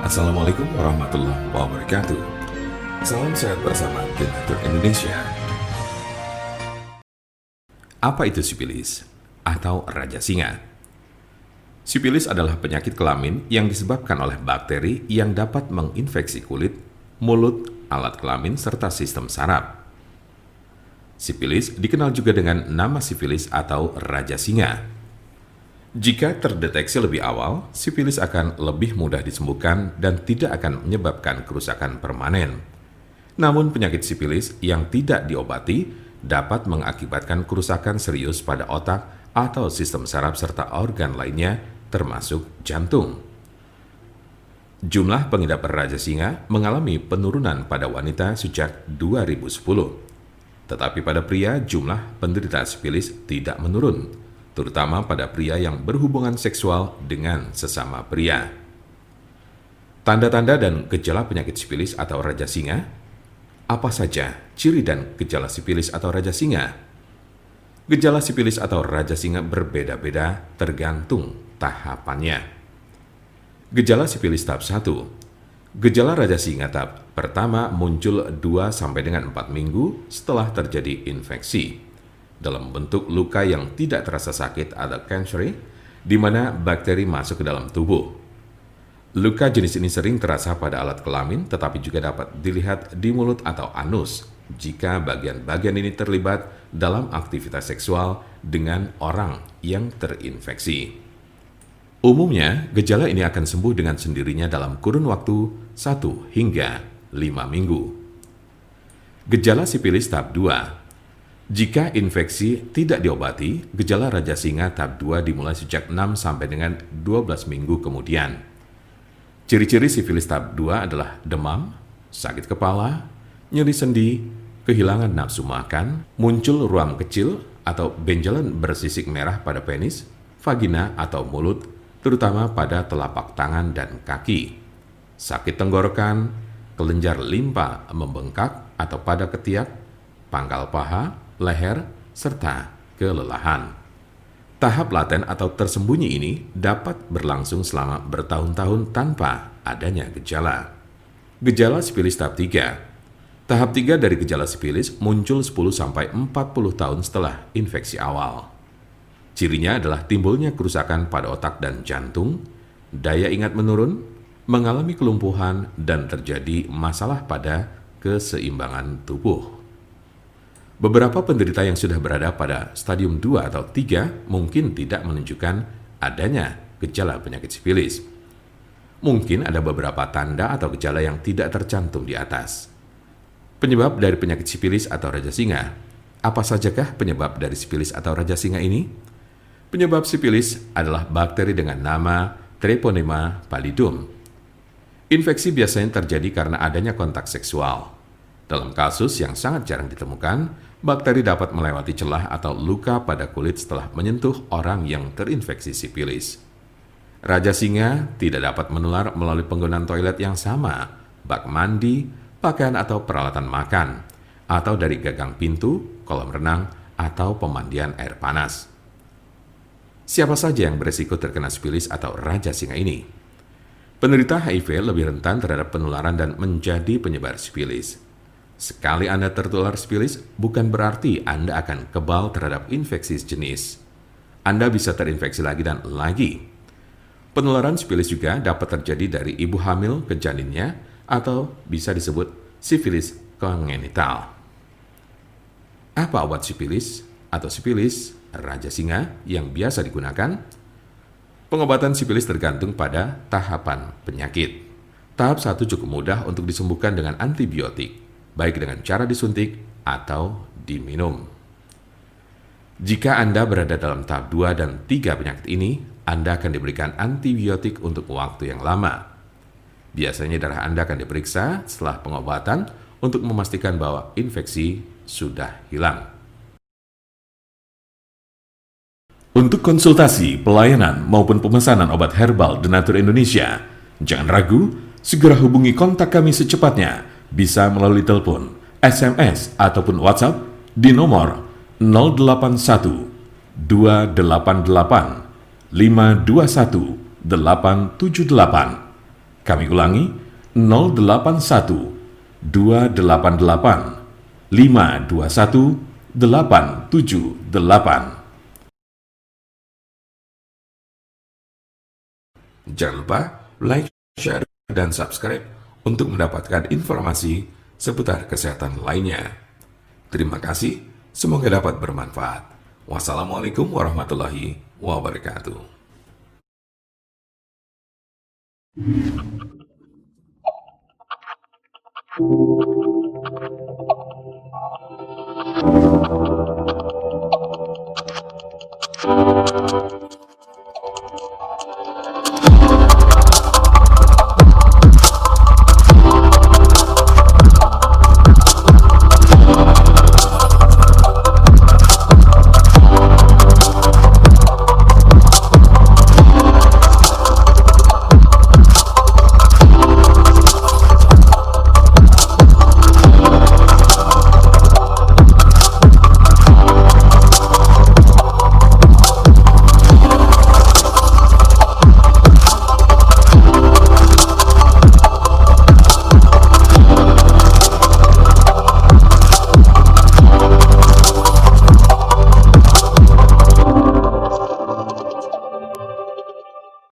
Assalamualaikum warahmatullahi wabarakatuh. Salam sehat bersama Donatur Indonesia. Apa itu sipilis atau raja singa? Sipilis adalah penyakit kelamin yang disebabkan oleh bakteri yang dapat menginfeksi kulit, mulut, alat kelamin, serta sistem saraf. Sipilis dikenal juga dengan nama sifilis atau raja singa. Jika terdeteksi lebih awal, sifilis akan lebih mudah disembuhkan dan tidak akan menyebabkan kerusakan permanen. Namun penyakit sifilis yang tidak diobati dapat mengakibatkan kerusakan serius pada otak atau sistem saraf serta organ lainnya termasuk jantung. Jumlah pengidap raja singa mengalami penurunan pada wanita sejak 2010. Tetapi pada pria jumlah penderita sifilis tidak menurun, terutama pada pria yang berhubungan seksual dengan sesama pria. Tanda-tanda dan gejala penyakit sifilis atau raja singa. Apa saja ciri dan gejala sifilis atau raja singa? Gejala sifilis atau raja singa berbeda-beda tergantung tahapannya. Gejala sifilis tahap 1. Gejala raja singa tahap pertama muncul 2-4 minggu setelah terjadi infeksi dalam bentuk luka yang tidak terasa sakit atau cancer, di mana bakteri masuk ke dalam tubuh. Luka jenis ini sering terasa pada alat kelamin, tetapi juga dapat dilihat di mulut atau anus jika bagian-bagian ini terlibat dalam aktivitas seksual dengan orang yang terinfeksi. Umumnya, gejala ini akan sembuh dengan sendirinya dalam kurun waktu 1 hingga 5 minggu. Gejala sifilis tahap 2. Jika infeksi tidak diobati, gejala raja singa tahap 2 dimulai sejak 6 sampai dengan 12 minggu kemudian. Ciri-ciri sifilis tahap 2 adalah demam, sakit kepala, nyeri sendi, kehilangan nafsu makan, muncul ruam kecil atau benjolan bersisik merah pada penis, vagina atau mulut, terutama pada telapak tangan dan kaki, sakit tenggorokan, kelenjar limpa membengkak atau pada ketiak, pangkal paha, leher, serta kelelahan. Tahap laten atau tersembunyi ini dapat berlangsung selama bertahun-tahun tanpa adanya gejala. Gejala sifilis tahap 3. Tahap 3 dari gejala sifilis muncul 10-40 tahun setelah infeksi awal. Cirinya adalah timbulnya kerusakan pada otak dan jantung, daya ingat menurun, mengalami kelumpuhan, dan terjadi masalah pada keseimbangan tubuh. Beberapa penderita yang sudah berada pada stadium 2 atau 3 mungkin tidak menunjukkan adanya gejala penyakit sifilis. Mungkin ada beberapa tanda atau gejala yang tidak tercantum di atas. Penyebab dari penyakit sifilis atau raja singa. Apa sajakah penyebab dari sifilis atau raja singa ini? Penyebab sifilis adalah bakteri dengan nama Treponema pallidum. Infeksi biasanya terjadi karena adanya kontak seksual. Dalam kasus yang sangat jarang ditemukan, bakteri dapat melewati celah atau luka pada kulit setelah menyentuh orang yang terinfeksi sifilis. Raja singa tidak dapat menular melalui penggunaan toilet yang sama, bak mandi, pakaian atau peralatan makan, atau dari gagang pintu, kolam renang, atau pemandian air panas. Siapa saja yang beresiko terkena sifilis atau raja singa ini? Penderita HIV lebih rentan terhadap penularan dan menjadi penyebar sifilis. Sekali Anda tertular sifilis, bukan berarti Anda akan kebal terhadap infeksi sejenis. Anda bisa terinfeksi lagi dan lagi. Penularan sifilis juga dapat terjadi dari ibu hamil ke janinnya atau bisa disebut sifilis kongenital. Apa obat sifilis atau sifilis raja singa yang biasa digunakan? Pengobatan sifilis tergantung pada tahapan penyakit. Tahap 1 cukup mudah untuk disembuhkan dengan antibiotik, baik dengan cara disuntik atau diminum. Jika Anda berada dalam tahap 2 dan 3 penyakit ini, Anda akan diberikan antibiotik untuk waktu yang lama. Biasanya darah Anda akan diperiksa setelah pengobatan untuk memastikan bahwa infeksi sudah hilang. Untuk konsultasi, pelayanan, maupun pemesanan obat herbal Donatur Indonesia, jangan ragu, segera hubungi kontak kami secepatnya. Bisa melalui telepon, SMS, ataupun WhatsApp di nomor 081 288 521 878 Kami ulangi, 081 288 521 878. Jangan lupa like, share, dan subscribe untuk mendapatkan informasi seputar kesehatan lainnya. Terima kasih, semoga dapat bermanfaat. Wassalamualaikum warahmatullahi wabarakatuh.